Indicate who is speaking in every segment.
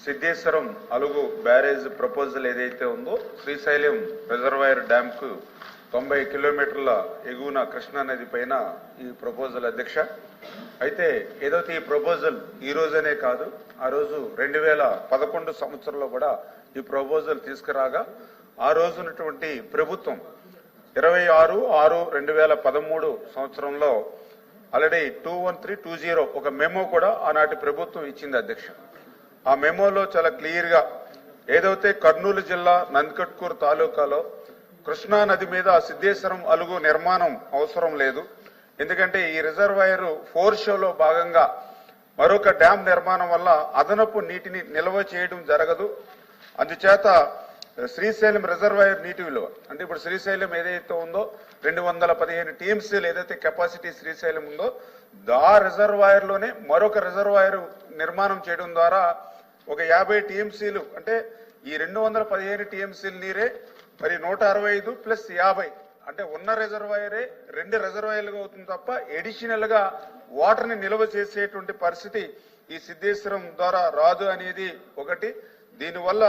Speaker 1: సిద్ధేశ్వరం అలుగు barrage proposal ఏదైతే ఉందో శ్రీశైలం రిజర్వాయర్ డ్యామ్ కు 90 కిలోమీటర్ల ఎగువన కృష్ణా నది పైన ఈ ప్రపోజల్ అధ్యక్ష. అయితే ఏదైతే ఈ ప్రపోజల్ ఈ రోజనే కాదు, ఆ రోజు 2011 సంవత్సరంలో కూడా ఈ ప్రపోజల్ తీసుకురాగా ఆ రోజునటువంటి ప్రభుత్వం 26/6/2013 సంవత్సరంలో ఆల్రెడీ 21320 ఒక మెమో కూడా ఆనాటి ప్రభుత్వం ఇచ్చింది అధ్యక్ష. ఆ మెమోలో చాలా క్లియర్ గా ఏదైతే కర్నూలు జిల్లా నందికొట్కూరు తాలూకాలో కృష్ణా నది మీద సిద్ధేశ్వరం అలుగు నిర్మాణం అవసరం లేదు, ఎందుకంటే ఈ రిజర్వాయర్ 4 షోలో భాగంగా మరొక డ్యాం నిర్మాణం వల్ల అదనపు నీటిని నిల్వ చేయడం జరగదు. అందుచేత శ్రీశైలం రిజర్వాయర్ నీటి విలువ అంటే ఇప్పుడు శ్రీశైలం ఏదైతే ఉందో 215 టీఎంసీలు ఏదైతే కెపాసిటీ శ్రీశైలం ఉందో ఆ రిజర్వాయర్ లోనే మరొక రిజర్వాయర్ నిర్మాణం చేయడం ద్వారా ఒక 50 టీఎంసీలు అంటే ఈ 215 టీఎంసీల నీరే మరి 165 ప్లస్ 50 అంటే ఉన్న రిజర్వాయరే 2 రిజర్వాయర్లుగా అవుతుంది తప్ప ఎడిషనల్ గా వాటర్ ని నిల్వ చేసేటువంటి పరిస్థితి ఈ సిద్ధేశ్వరం ద్వారా రాదు అనేది ఒకటి. దీనివల్ల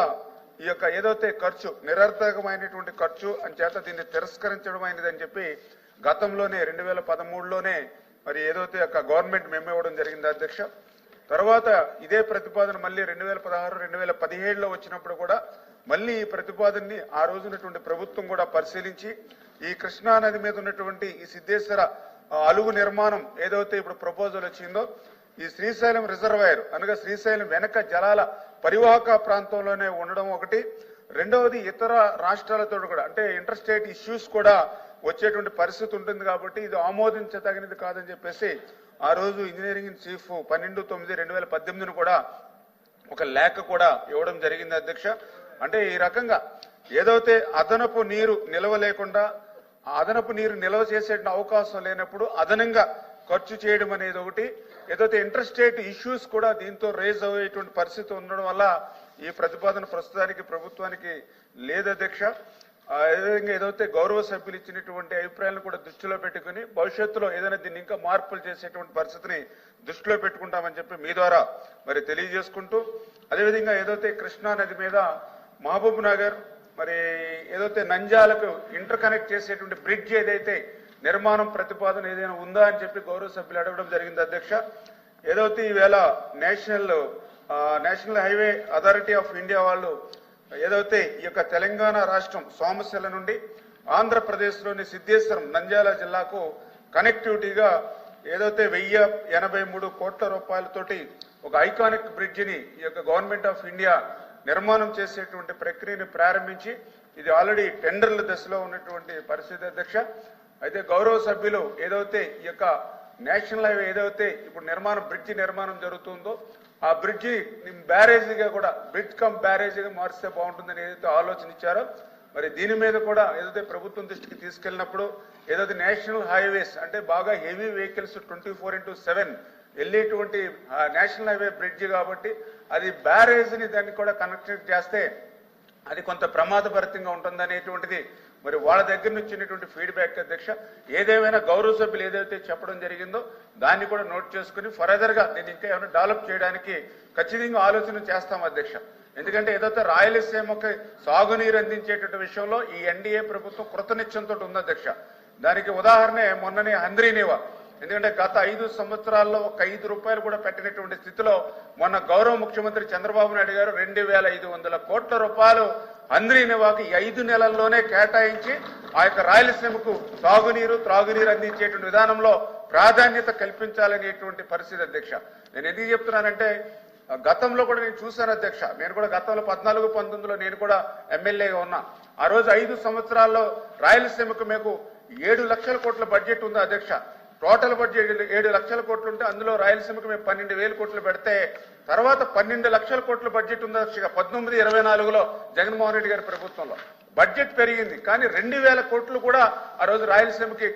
Speaker 1: ఈ యొక్క ఏదైతే ఖర్చు నిరర్థకమైనటువంటి ఖర్చు అని చేత దీన్ని తిరస్కరించడం అయినదని చెప్పి గతంలోనే 2013లోనే మరి ఏదైతే గవర్నమెంట్ మెమో ఇవ్వడం జరిగింది అధ్యక్ష. తర్వాత ఇదే ప్రతిపాదన మళ్ళీ 2016-2017లో వచ్చినప్పుడు కూడా మళ్ళీ ఈ ప్రతిపాదనని ఆ రోజునటువంటి ప్రభుత్వం కూడా పరిశీలించి ఈ కృష్ణా నది మీద ఉన్నటువంటి ఈ సిద్ధేశ్వర అలుగు నిర్మాణం ఏదైతే ఇప్పుడు ప్రపోజల్ వచ్చిందో ఈ శ్రీశైలం రిజర్వాయర్ అనగా శ్రీశైలం వెనక జలాల పరివాహక ప్రాంతంలోనే ఉండడం ఒకటి. రెండవది ఇతర రాష్ట్రాలతో కూడా అంటే ఇంటర్ స్టేట్ ఇష్యూస్ కూడా వచ్చేటువంటి పరిస్థితి ఉంటుంది కాబట్టి ఇది ఆమోదించదగినది కాదని చెప్పేసి ఆ రోజు ఇంజనీరింగ్ చీఫ్ 12/9/2018 కూడా ఒక లేఖ కూడా ఇవ్వడం జరిగింది అధ్యక్ష. అంటే ఈ రకంగా ఏదైతే అదనపు నీరు నిల్వ లేకుండా అదనపు నీరు నిల్వ చేసే అవకాశం లేనప్పుడు అదనంగా ఖర్చు చేయడం అనేది ఒకటి. ఏదైతే ఇంటర్ స్టేట్ ఇష్యూస్ కూడా దీంతో రేజ్ అయ్యేటువంటి పరిస్థితి ఉండడం వల్ల ఈ ప్రతిపాదన ప్రస్తుతానికి ప్రభుత్వానికి లేదు అధ్యక్ష. అదేవిధంగా ఏదైతే గౌరవ సభ్యులు ఇచ్చినటువంటి అభిప్రాయాలను కూడా దృష్టిలో పెట్టుకుని భవిష్యత్తులో ఏదైనా దీన్ని ఇంకా మార్పులు చేసేటువంటి పరిస్థితిని దృష్టిలో పెట్టుకుంటామని చెప్పి మీ ద్వారా మరి తెలియజేసుకుంటూ, అదేవిధంగా ఏదైతే కృష్ణా నది మీద మహబూబ్ నగర్ మరి ఏదైతే నంద్యాలకు ఇంటర్ కనెక్ట్ చేసేటువంటి బ్రిడ్జ్ ఏదైతే నిర్మాణం ప్రతిపాదన ఏదైనా ఉందా అని చెప్పి గౌరవ సభ్యులు అడగడం జరిగింది అధ్యక్ష. ఏదైతే ఈవేళ national highway authority of India వాళ్ళు ఏదైతే ఈ యొక్క తెలంగాణ రాష్ట్రం సోమశిల నుండి ఆంధ్రప్రదేశ్లోని సిద్ధేశ్వరం నంద్యాల జిల్లాకు కనెక్టివిటీగా ఏదైతే 1083 కోట్ల రూపాయలతోటి ఒక ఐకానిక్ బ్రిడ్జిని ఈ యొక్క గవర్నమెంట్ ఆఫ్ ఇండియా నిర్మాణం చేసేటువంటి ప్రక్రియను ప్రారంభించి ఇది ఆల్రెడీ టెండర్ల దశలో ఉన్నటువంటి పరిస్థితి అధ్యక్ష. అయితే గౌరవ సభ్యులు ఏదైతే ఈ యొక్క నేషనల్ హైవే ఏదైతే ఇప్పుడు బ్రిడ్జి నిర్మాణం జరుగుతుందో ఆ బ్రిడ్జి బ్యారేజీగా కూడా బ్రిడ్జ్ కమ్ బ్యారేజీగా మారిస్తే బాగుంటుందని ఏదైతే ఆలోచన ఇచ్చారో మరి దీని మీద కూడా ఏదైతే ప్రభుత్వం దృష్టికి తీసుకెళ్ళినప్పుడు ఏదైతే నేషనల్ హైవేస్ అంటే బాగా హెవీ వెహికల్స్ 24/7 వెళ్ళేటువంటి నేషనల్ హైవే బ్రిడ్జి కాబట్టి అది బ్యారేజ్ని దాన్ని కూడా కనెక్ట్ చేస్తే అది కొంత ప్రమాదభరితంగా ఉంటుందనేటువంటిది మరి వాళ్ళ దగ్గర నుంచి ఉన్నటువంటి ఫీడ్బ్యాక్ అధ్యక్ష. ఏదేమైనా గౌరవ సభ్యులు ఏదైతే చెప్పడం జరిగిందో దాన్ని కూడా నోట్ చేసుకుని ఫర్దర్ గా దీన్ని ఇంకా ఏమైనా డెవలప్ చేయడానికి ఖచ్చితంగా ఆలోచన చేస్తాం అధ్యక్ష. ఎందుకంటే ఏదైతే రాయలసీమకి సాగునీరు అందించేటువంటి విషయంలో ఈ ఎన్డీఏ ప్రభుత్వం కృతనిశ్చయంతో ఉంది అధ్యక్ష. దానికి ఉదాహరణ మొన్ననే హంద్రీనేవా, ఎందుకంటే గత 5 సంవత్సరాల్లో ఒక 5 రూపాయలు కూడా పెట్టినటువంటి స్థితిలో మొన్న గౌరవ ముఖ్యమంత్రి చంద్రబాబు నాయుడు గారు 2500 కోట్ల రూపాయలు హంద్రీనేవాకి 5 నెలల్లోనే కేటాయించి ఆ యొక్క రాయలసీమకు సాగునీరు త్రాగునీరు అందించేటువంటి విధానంలో ప్రాధాన్యత కల్పించాలనేటువంటి పరిస్థితి అధ్యక్ష. నేను ఎందుకు చెప్తున్నానంటే గతంలో కూడా నేను చూశాను అధ్యక్ష. నేను కూడా గతంలో 14-19లో నేను కూడా ఎమ్మెల్యేగా ఉన్నా. ఆ రోజు 5 సంవత్సరాల్లో రాయలసీమకు మీకు 7 లక్షల కోట్ల బడ్జెట్ ఉంది అధ్యక్ష. టోటల్ బడ్జెట్ 7 లక్షల కోట్లు ఉంటే అందులో రాయలసీమకు మేము 12,000 కోట్లు పెడితే తర్వాత 12 లక్షల కోట్ల బడ్జెట్ ఉంది అధ్యక్ష. 19-24లో జగన్మోహన్ రెడ్డి గారి ప్రభుత్వంలో బడ్జెట్ పెరిగింది, కానీ 2,000 కోట్లు కూడా ఆ రోజు రాయలసీమకి